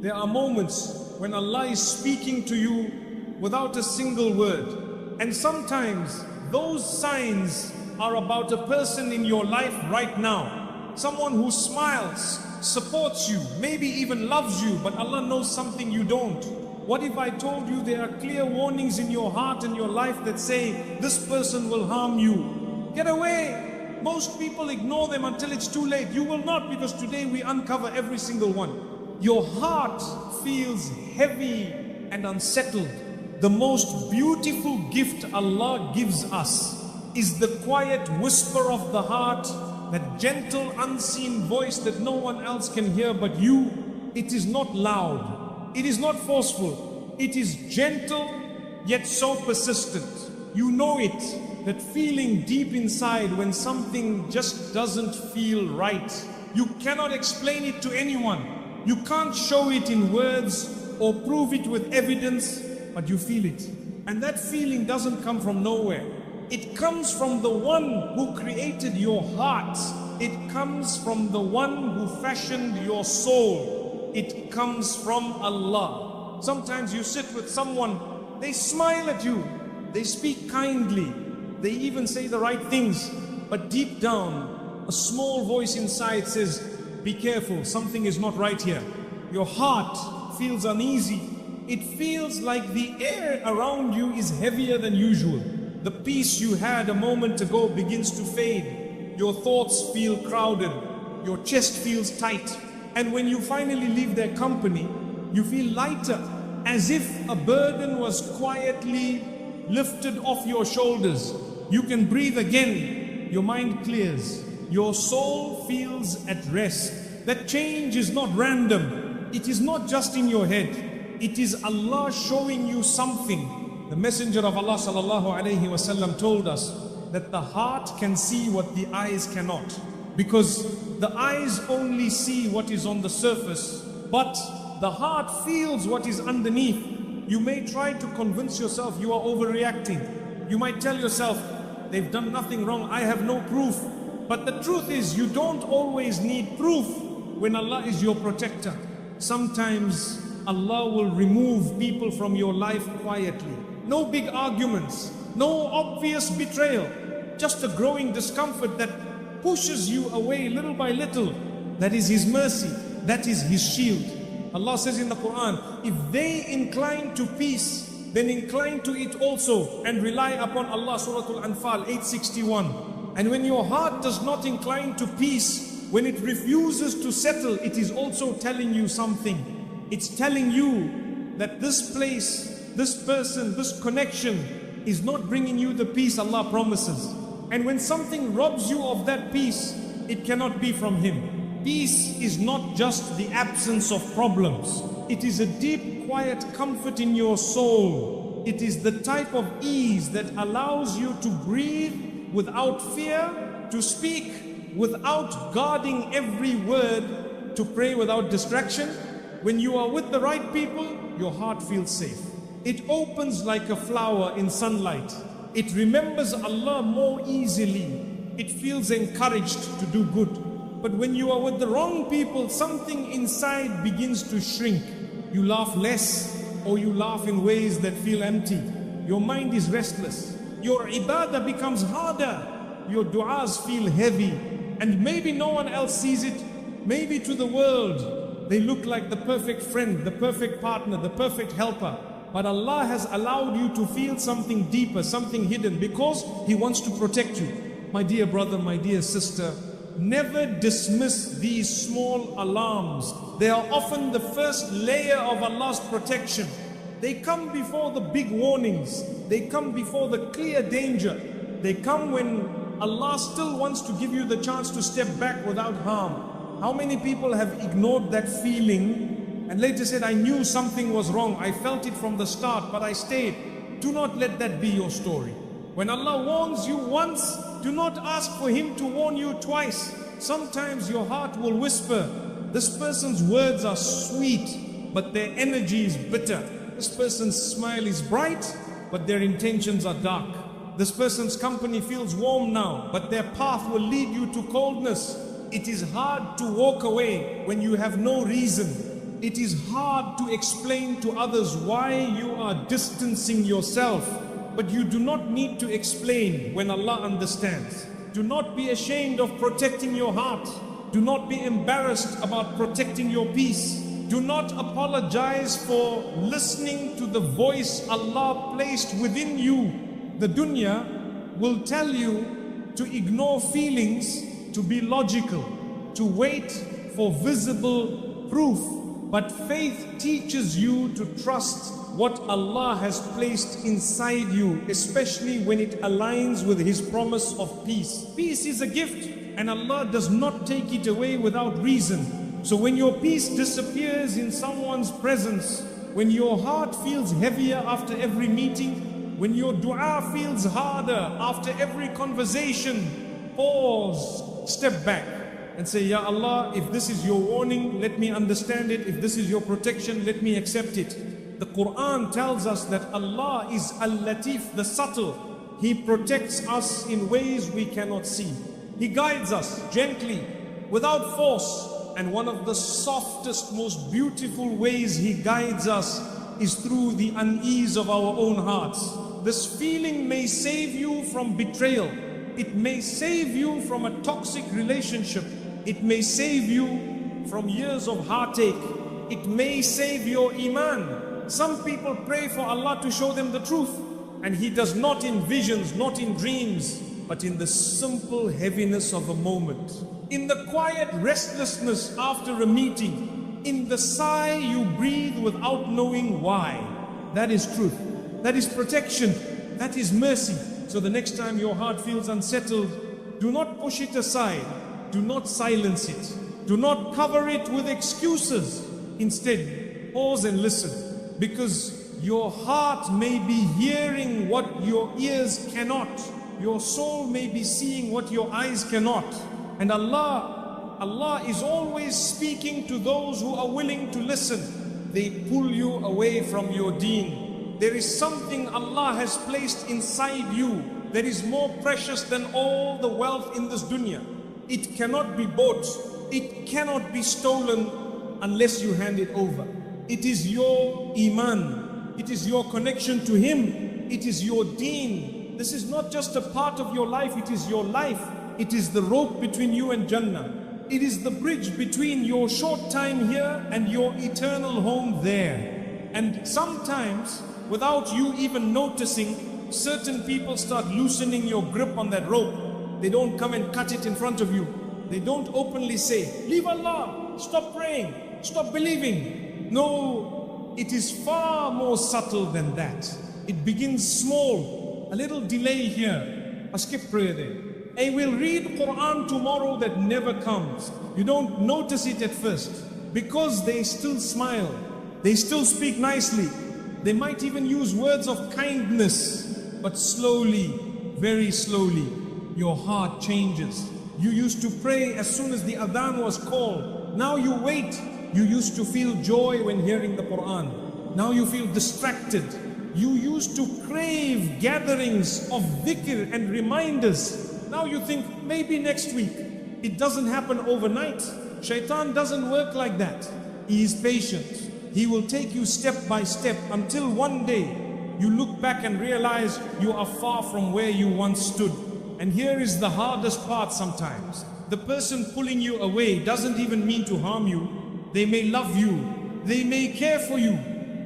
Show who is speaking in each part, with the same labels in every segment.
Speaker 1: There are moments when Allah is speaking to you without a single word. And sometimes those signs are about a person in your life right now. Someone who smiles, supports you, maybe even loves you, but Allah knows something you don't. What if I told you there are clear warnings in your heart and your life that say, this person will harm you? Get away. Most people ignore them until it's too late. You will not, because today we uncover every single one. Your heart feels heavy and unsettled. The most beautiful gift Allah gives us is the quiet whisper of the heart, that gentle unseen voice that no one else can hear but you. It is not loud. It is not forceful. It is gentle yet so persistent. You know it, that feeling deep inside when something just doesn't feel right. You cannot explain it to anyone. You can't show it in words or prove it with evidence, but you feel it. And that feeling doesn't come from nowhere. It comes from the one who created your heart. It comes from the one who fashioned your soul. It comes from Allah. Sometimes you sit with someone, they smile at you, they speak kindly, they even say the right things, but deep down, a small voice inside says, be careful, something is not right here. Your heart feels uneasy. It feels like the air around you is heavier than usual. The peace you had a moment ago begins to fade. Your thoughts feel crowded. Your chest feels tight. And when you finally leave their company, you feel lighter, as if a burden was quietly lifted off your shoulders. You can breathe again. Your mind clears. Your soul feels at rest. That change is not random. It is not just in your head. It is Allah showing you something. The Messenger of Allah sallallahu alaihi wasallam told us that the heart can see what the eyes cannot. Because the eyes only see what is on the surface, but the heart feels what is underneath. You may try to convince yourself you are overreacting. You might tell yourself, they've done nothing wrong, I have no proof. But the truth is, you don't always need proof when Allah is your protector. Sometimes Allah will remove people from your life quietly. No big arguments, no obvious betrayal, just a growing discomfort that pushes you away little by little. That is His mercy, that is His shield. Allah says in the Quran, if they incline to peace, then incline to it also and rely upon Allah. Surah Al-Anfal 861. And when your heart does not incline to peace, when it refuses to settle, it is also telling you something. It's telling you that this place, this person, this connection is not bringing you the peace Allah promises. And when something robs you of that peace, it cannot be from Him. Peace is not just the absence of problems. It is a deep, quiet comfort in your soul. It is the type of ease that allows you to breathe without fear, to speak without guarding every word, to pray without distraction. When you are with the right people, your heart feels safe. It opens like a flower in sunlight. It remembers Allah more easily. It feels encouraged to do good. But when you are with the wrong people, something inside begins to shrink. You laugh less, or you laugh in ways that feel empty. Your mind is restless. Your ibadah becomes harder. Your du'as feel heavy. And maybe no one else sees it. Maybe to the world, they look like the perfect friend, the perfect partner, the perfect helper. But Allah has allowed you to feel something deeper, something hidden, because He wants to protect you. My dear brother, my dear sister, never dismiss these small alarms. They are often the first layer of Allah's protection. They come before the big warnings. They come before the clear danger. They come when Allah still wants to give you the chance to step back without harm. How many people have ignored that feeling and later said, I knew something was wrong, I felt it from the start, but I stayed? Do not let that be your story. When Allah warns you once, do not ask for Him to warn you twice. Sometimes your heart will whisper, this person's words are sweet, but their energy is bitter. This person's smile is bright, but their intentions are dark. This person's company feels warm now, but their path will lead you to coldness. It is hard to walk away when you have no reason. It is hard to explain to others why you are distancing yourself, but you do not need to explain when Allah understands. Do not be ashamed of protecting your heart. Do not be embarrassed about protecting your peace. Do not apologize for listening to the voice Allah placed within you. The dunya will tell you to ignore feelings, to be logical, to wait for visible proof. But faith teaches you to trust what Allah has placed inside you, especially when it aligns with His promise of peace. Peace is a gift, and Allah does not take it away without reason. So when your peace disappears in someone's presence, when your heart feels heavier after every meeting, when your dua feels harder after every conversation, pause, step back and say, Ya Allah, if this is your warning, let me understand it. If this is your protection, let me accept it. The Quran tells us that Allah is Al-Latif, the subtle. He protects us in ways we cannot see. He guides us gently, without force. And one of the softest, most beautiful ways He guides us is through the unease of our own hearts. This feeling may save you from betrayal. It may save you from a toxic relationship. It may save you from years of heartache. It may save your Iman. Some people pray for Allah to show them the truth, and He does not in visions, not in dreams, but in the simple heaviness of a moment. In the quiet restlessness after a meeting, in the sigh you breathe without knowing why. That is truth. That is protection. That is mercy. So the next time your heart feels unsettled, do not push it aside. Do not silence it. Do not cover it with excuses. Instead, pause and listen, because your heart may be hearing what your ears cannot. Your soul may be seeing what your eyes cannot. And Allah is always speaking to those who are willing to listen. They pull you away from your deen. There is something Allah has placed inside you that is more precious than all the wealth in this dunya. It cannot be bought. It cannot be stolen unless you hand it over. It is your Iman. It is your connection to Him. It is your Deen. This is not just a part of your life, it is your life. It is the rope between you and Jannah. It is the bridge between your short time here and your eternal home there. And sometimes, without you even noticing, certain people start loosening your grip on that rope. They don't come and cut it in front of you. They don't openly say, leave Allah, stop praying, stop believing. No, it is far more subtle than that. It begins small, a little delay here, a skip prayer there. I will read Quran tomorrow that never comes. You don't notice it at first, because they still smile, they still speak nicely, they might even use words of kindness, but slowly, very slowly, your heart changes. You used to pray as soon as the adhan was called. Now you wait. You used to feel joy when hearing the Quran. Now you feel distracted. You used to crave gatherings of dhikr and reminders. Now you think, maybe next week. It doesn't happen overnight. Shaitan doesn't work like that. He is patient. He will take you step by step until one day you look back and realize you are far from where you once stood. And here is the hardest part sometimes. The person pulling you away doesn't even mean to harm you. They may love you. They may care for you.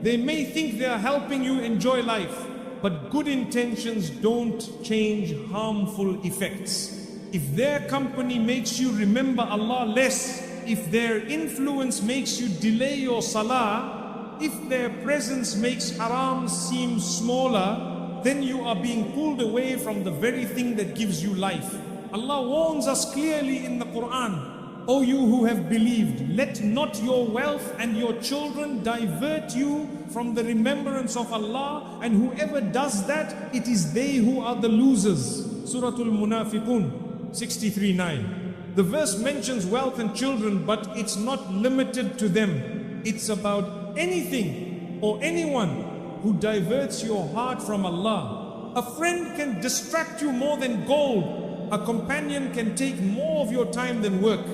Speaker 1: They may think they are helping you enjoy life. But good intentions don't change harmful effects. If their company makes you remember Allah less, if their influence makes you delay your salah, if their presence makes haram seem smaller, then you are being pulled away from the very thing that gives you life. Allah warns us clearly in the Quran, O you who have believed, let not your wealth and your children divert you from the remembrance of Allah, and whoever does that, it is they who are the losers. Surah Al-Munafiqun 63:9. The verse mentions wealth and children, but it's not limited to them. It's about anything or anyone who diverts your heart from Allah. A friend can distract you more than gold. A companion can take more of your time than work.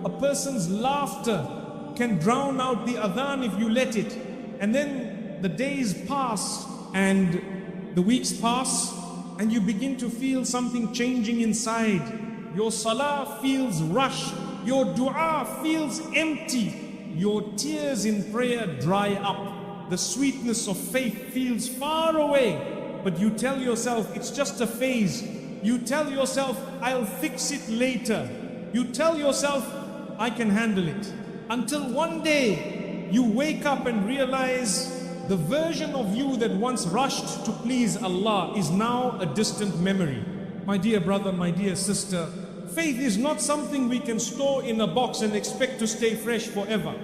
Speaker 1: A person's laughter can drown out the adhan if you let it. And then the days pass and the weeks pass, and you begin to feel something changing inside. Your salah feels rushed, your dua feels empty, your tears in prayer dry up. The sweetness of faith feels far away, but you tell yourself it's just a phase. You tell yourself, I'll fix it later. You tell yourself, I can handle it. Until one day, you wake up and realize the version of you that once rushed to please Allah is now a distant memory. My dear brother, my dear sister, faith is not something we can store in a box and expect to stay fresh forever.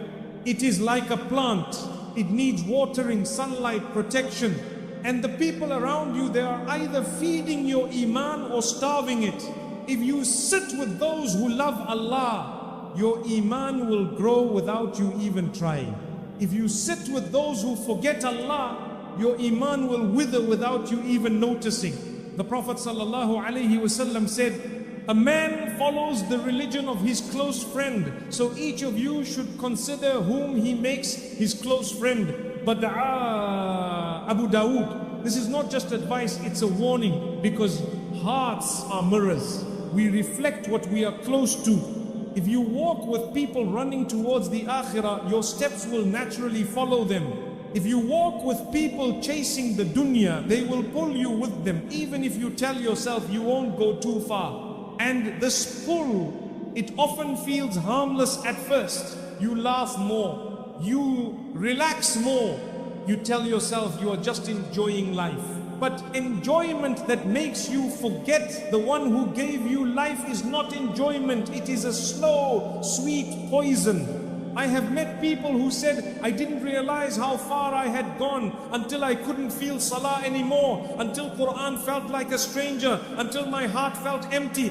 Speaker 1: It is like a plant. It needs watering, sunlight, protection. And the people around you, they are either feeding your Iman or starving it. If you sit with those who love Allah, your Iman will grow without you even trying. If you sit with those who forget Allah, your Iman will wither without you even noticing. The Prophet ﷺ said, a man follows the religion of his close friend. So each of you should consider whom he makes his close friend. But Abu Dawood, this is not just advice, it's a warning, because hearts are mirrors. We reflect what we are close to. If you walk with people running towards the akhirah, your steps will naturally follow them. If you walk with people chasing the dunya, they will pull you with them, even if you tell yourself you won't go too far. And this pull, it often feels harmless at first. You laugh more, you relax more, you tell yourself you are just enjoying life. But enjoyment that makes you forget the one who gave you life is not enjoyment. It is a slow, sweet poison. I have met people who said, I didn't realize how far I had gone until I couldn't feel salah anymore, until Quran felt like a stranger, until my heart felt empty.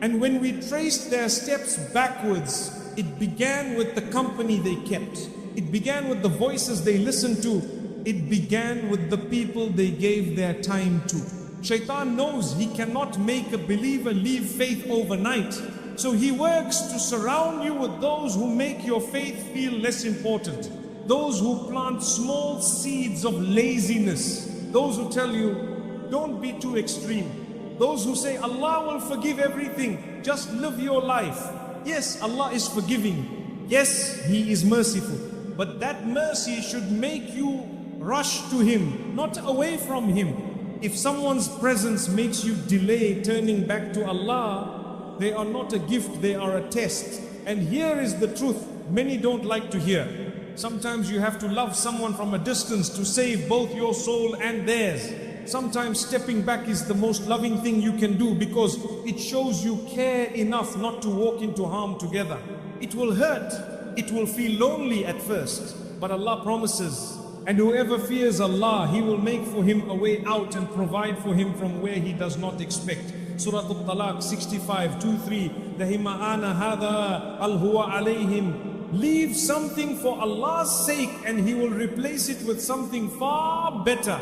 Speaker 1: And when we traced their steps backwards, it began with the company they kept. It began with the voices they listened to. It began with the people they gave their time to. Shaitan knows he cannot make a believer leave faith overnight. So he works to surround you with those who make your faith feel less important. Those who plant small seeds of laziness. Those who tell you, don't be too extreme. Those who say, Allah will forgive everything. Just live your life. Yes, Allah is forgiving. Yes, He is merciful. But that mercy should make you rush to Him, not away from Him. If someone's presence makes you delay turning back to Allah, they are not a gift, they are a test. And here is the truth many don't like to hear. Sometimes you have to love someone from a distance to save both your soul and theirs. Sometimes stepping back is the most loving thing you can do, because it shows you care enough not to walk into harm together. It will hurt, it will feel lonely at first, but Allah promises, and whoever fears Allah, He will make for him a way out and provide for him from where he does not expect. Surah Al-Talaq 65, 2-3. Dahima ana hadha al-huwa alayhim. Leave something for Allah's sake and He will replace it with something far better.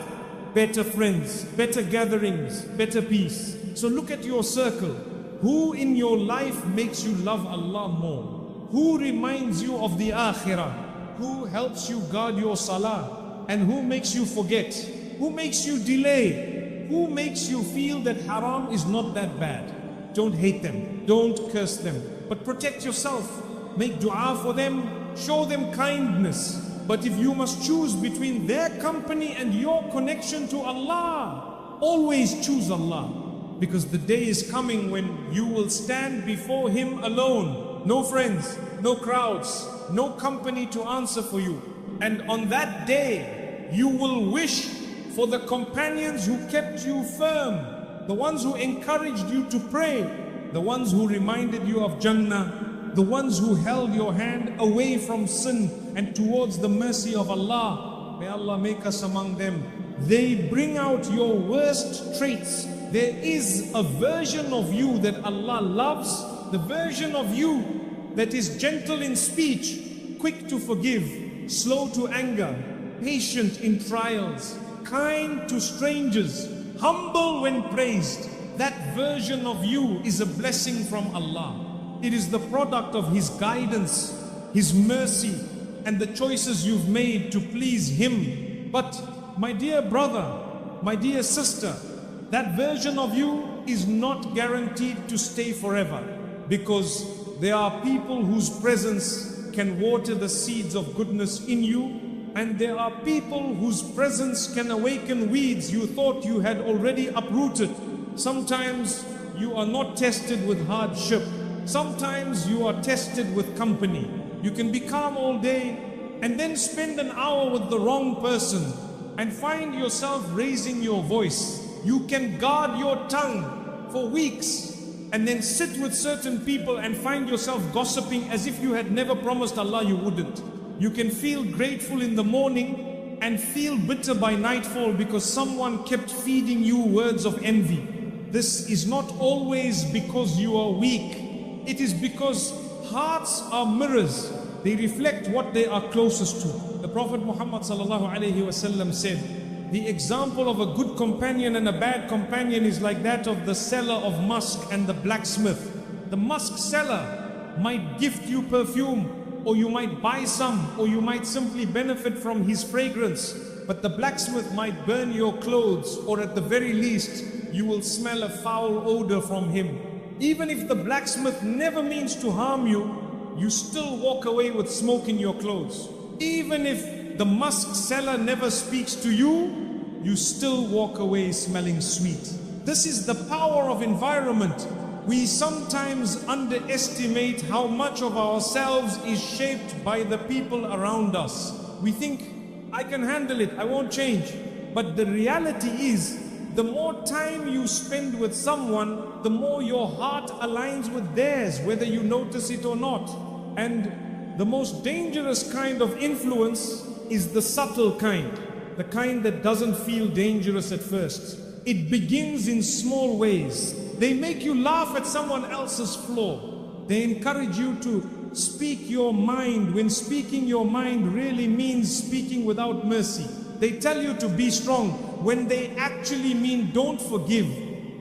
Speaker 1: Better friends, better gatherings, better peace. So look at your circle. Who in your life makes you love Allah more? Who reminds you of the akhirah? Who helps you guard your salah? And who makes you forget? Who makes you delay? Who makes you feel that haram is not that bad? Don't hate them, don't curse them, but protect yourself. Make dua for them, show them kindness. But if you must choose between their company and your connection to Allah, always choose Allah. Because the day is coming when you will stand before Him alone. No friends, no crowds, no company to answer for you. And on that day, you will wish for the companions who kept you firm, the ones who encouraged you to pray, the ones who reminded you of Jannah, the ones who held your hand away from sin and towards the mercy of Allah. May Allah make us among them. They bring out your worst traits. There is a version of you that Allah loves, the version of you that is gentle in speech, quick to forgive, slow to anger, patient in trials, kind to strangers, humble when praised. That version of you is a blessing from Allah. It is the product of His guidance, His mercy, and the choices you've made to please Him. But my dear brother, my dear sister, that version of you is not guaranteed to stay forever, because there are people whose presence can water the seeds of goodness in you, and there are people whose presence can awaken weeds you thought you had already uprooted. Sometimes you are not tested with hardship. Sometimes you are tested with company. You can be calm all day and then spend an hour with the wrong person and find yourself raising your voice. You can guard your tongue for weeks and then sit with certain people and find yourself gossiping as if you had never promised Allah you wouldn't. You can feel grateful in the morning and feel bitter by nightfall because someone kept feeding you words of envy. This is not always because you are weak. It is because hearts are mirrors. They reflect what they are closest to. The Prophet Muhammad ﷺ said, the example of a good companion and a bad companion is like that of the seller of musk and the blacksmith. The musk seller might gift you perfume, or you might buy some, or you might simply benefit from his fragrance. But the blacksmith might burn your clothes, or at the very least, you will smell a foul odor from him. Even if the blacksmith never means to harm you, you still walk away with smoke in your clothes. Even if the musk seller never speaks to you, you still walk away smelling sweet. This is the power of environment. We sometimes underestimate how much of ourselves is shaped by the people around us. We think, I can handle it, I won't change. But the reality is, the more time you spend with someone, the more your heart aligns with theirs, whether you notice it or not. And the most dangerous kind of influence is the subtle kind, the kind that doesn't feel dangerous at first. It begins in small ways. They make you laugh at someone else's flaw. They encourage you to speak your mind when speaking your mind really means speaking without mercy. They tell you to be strong when they actually mean don't forgive.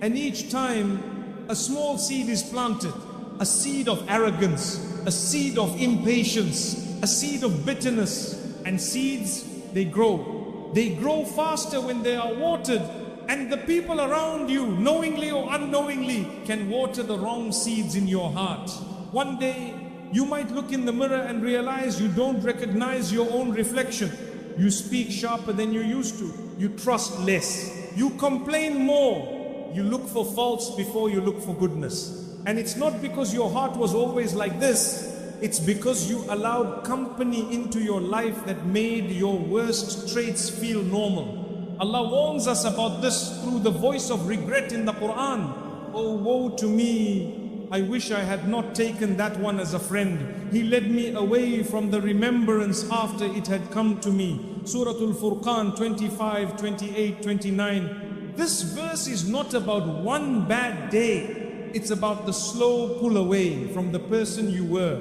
Speaker 1: And each time a small seed is planted, a seed of arrogance, a seed of impatience, a seed of bitterness, and seeds, they grow. They grow faster when they are watered, and the people around you, knowingly or unknowingly, can water the wrong seeds in your heart. One day, you might look in the mirror and realize you don't recognize your own reflection. You speak sharper than you used to. You trust less. You complain more. You look for faults before you look for goodness. And it's not because your heart was always like this. It's because you allowed company into your life that made your worst traits feel normal. Allah warns us about this through the voice of regret in the Quran. Oh, woe to me. I wish I had not taken that one as a friend. He led me away from the remembrance after it had come to me. Surah Al-Furqan 25, 28, 29. This verse is not about one bad day. It's about the slow pull away from the person you were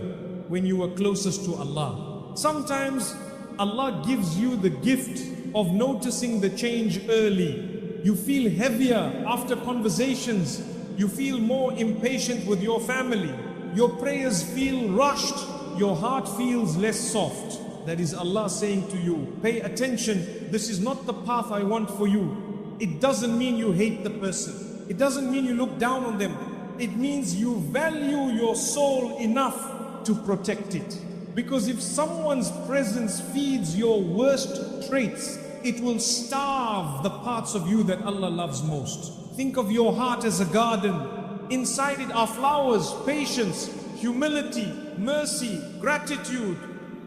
Speaker 1: when you were closest to Allah. Sometimes Allah gives you the gift of noticing the change early. You feel heavier after conversations. You feel more impatient with your family. Your prayers feel rushed. Your heart feels less soft. That is Allah saying to you, pay attention. This is not the path I want for you. It doesn't mean you hate the person. It doesn't mean you look down on them. It means you value your soul enough to protect it. Because if someone's presence feeds your worst traits, it will starve the parts of you that Allah loves most. Think of your heart as a garden. Inside it are flowers, patience, humility, mercy, gratitude.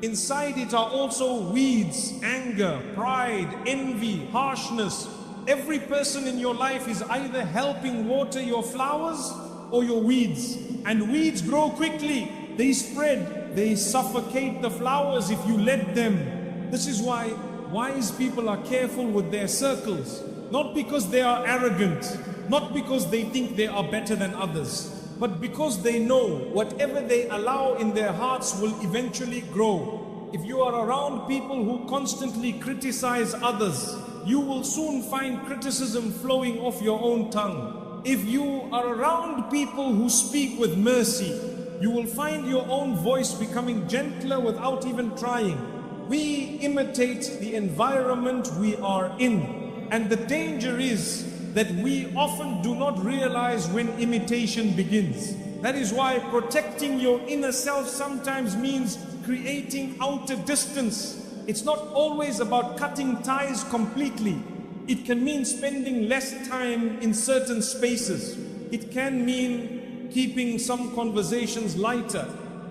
Speaker 1: Inside it are also weeds, anger, pride, envy, harshness. Every person in your life is either helping water your flowers or your weeds. And weeds grow quickly. They spread. They suffocate the flowers if you let them. This is why wise people are careful with their circles. Not because they are arrogant, not because they think they are better than others, but because they know whatever they allow in their hearts will eventually grow. If you are around people who constantly criticize others, you will soon find criticism flowing off your own tongue. If you are around people who speak with mercy, You will find your own voice becoming gentler without even trying. We imitate the environment we are in, and the danger is that we often do not realize when imitation begins. That is why protecting your inner self sometimes means creating outer distance. It's not always about cutting ties completely. It can mean spending less time in certain spaces. It can mean keeping some conversations lighter,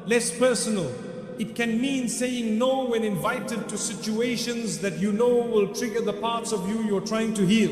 Speaker 1: less personal. It can mean saying no when invited to situations that you know will trigger the parts of you you're trying to heal.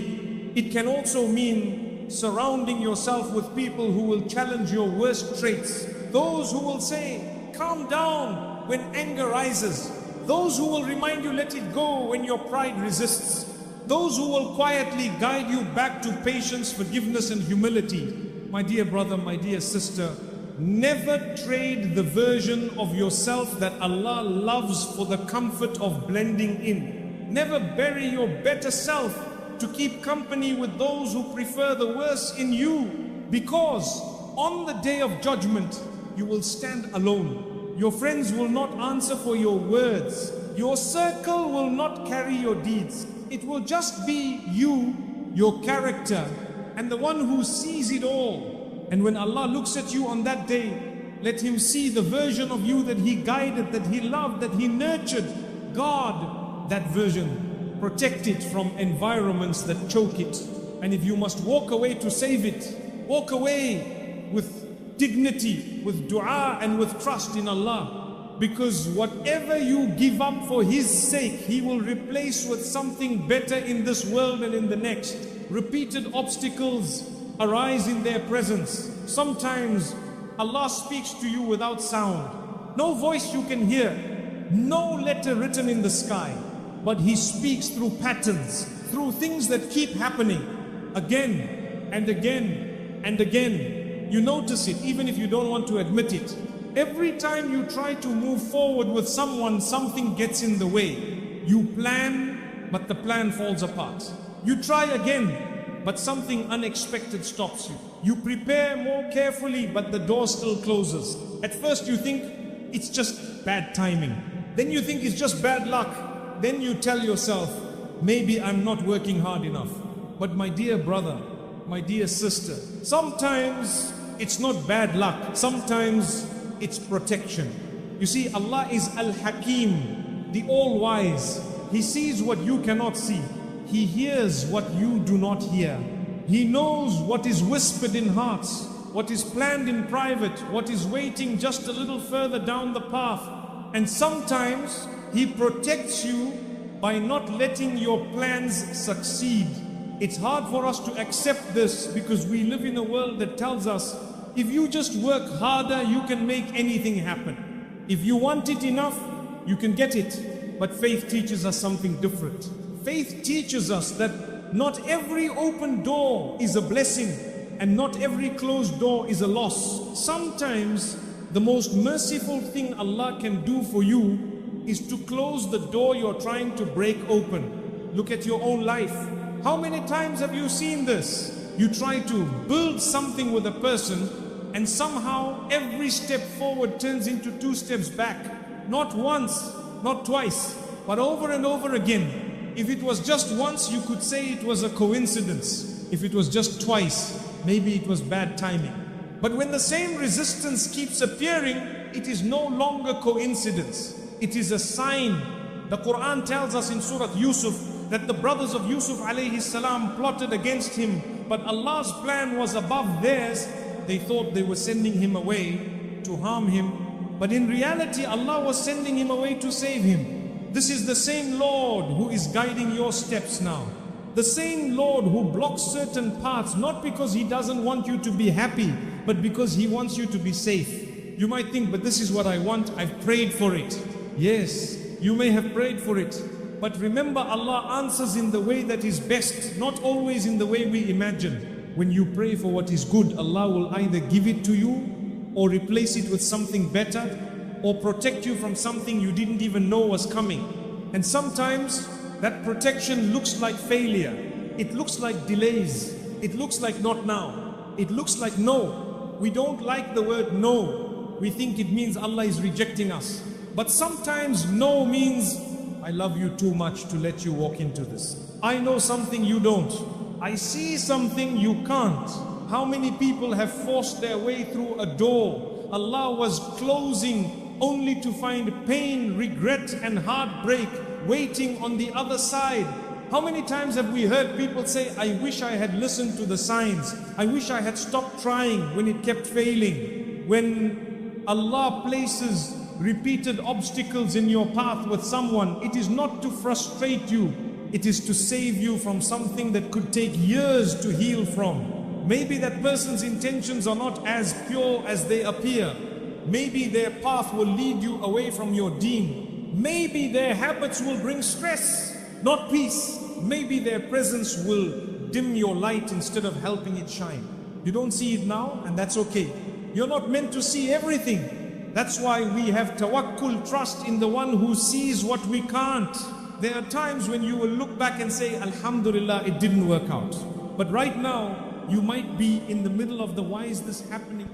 Speaker 1: It can also mean surrounding yourself with people who will challenge your worst traits. Those who will say, calm down when anger rises. Those who will remind you, let it go when your pride resists. Those who will quietly guide you back to patience, forgiveness and humility. My dear brother, my dear sister, never trade the version of yourself that Allah loves for the comfort of blending in. Never bury your better self to keep company with those who prefer the worst in you, because on the day of judgment you will stand alone. Your friends will not answer for your words. Your circle will not carry your deeds. It will just be you, your character, and the one who sees it all. And when Allah looks at you on that day, let Him see the version of you that He guided, that He loved, that He nurtured. Guard that version. Protect it from environments that choke it. And if you must walk away to save it, walk away with dignity, with dua and with trust in Allah. Because whatever you give up for His sake, He will replace with something better in this world and in the next. Repeated obstacles arise in their presence. Sometimes Allah speaks to you without sound. No voice you can hear, no letter written in the sky. But He speaks through patterns, through things that keep happening again and again and again. You notice it even if you don't want to admit it. Every time you try to move forward with someone, something gets in the way. You plan, but the plan falls apart. You try again, but something unexpected stops you. You prepare more carefully, but the door still closes. At first you think it's just bad timing. Then you think it's just bad luck. Then you tell yourself, maybe I'm not working hard enough. But my dear brother, my dear sister, sometimes it's not bad luck. Sometimes it's protection. You see, Allah is Al-Hakim, the All-Wise. He sees what you cannot see. He hears what you do not hear. He knows what is whispered in hearts, what is planned in private, what is waiting just a little further down the path. And sometimes He protects you by not letting your plans succeed. It's hard for us to accept this because we live in a world that tells us, if you just work harder, you can make anything happen. If you want it enough, you can get it. But faith teaches us something different. Faith teaches us that not every open door is a blessing and not every closed door is a loss. Sometimes the most merciful thing Allah can do for you is to close the door you're trying to break open. Look at your own life. How many times have you seen this? You try to build something with a person and somehow every step forward turns into 2 steps back. Not once, not twice, but over and over again. If it was just once, you could say it was a coincidence. If it was just twice, maybe it was bad timing. But when the same resistance keeps appearing, it is no longer coincidence. It is a sign. The Quran tells us in Surah Yusuf that the brothers of Yusuf alayhi salam plotted against him, but Allah's plan was above theirs. They thought they were sending him away to harm him, but in reality Allah was sending him away to save him. This is the same Lord who is guiding your steps now. The same Lord who blocks certain paths, not because He doesn't want you to be happy, but because He wants you to be safe. You might think, but this is what I want, I've prayed for it. Yes, you may have prayed for it, but remember, Allah answers in the way that is best, not always in the way we imagine. When you pray for what is good, Allah will either give it to you or replace it with something better or protect you from something you didn't even know was coming. And sometimes that protection looks like failure. It looks like delays. It looks like not now. It looks like no. We don't like the word no. we think it means Allah is rejecting us. But sometimes no means, I love you too much to let you walk into this. I know something you don't. I see something you can't. How many people have forced their way through a door Allah was closing, only to find pain, regret and heartbreak waiting on the other side? How many times have we heard people say, I wish I had listened to the signs. I wish I had stopped trying when it kept failing. When Allah places repeated obstacles in your path with someone, it is not to frustrate you. It is to save you from something that could take years to heal from. Maybe that person's intentions are not as pure as they appear. Maybe their path will lead you away from your deen. Maybe their habits will bring stress, not peace. Maybe their presence will dim your light instead of helping it shine. You don't see it now, and that's okay. You're not meant to see everything. That's why we have tawakkul, trust in the one who sees what we can't. There are times when you will look back and say, Alhamdulillah, it didn't work out. But right now, you might be in the middle of the why is this happening?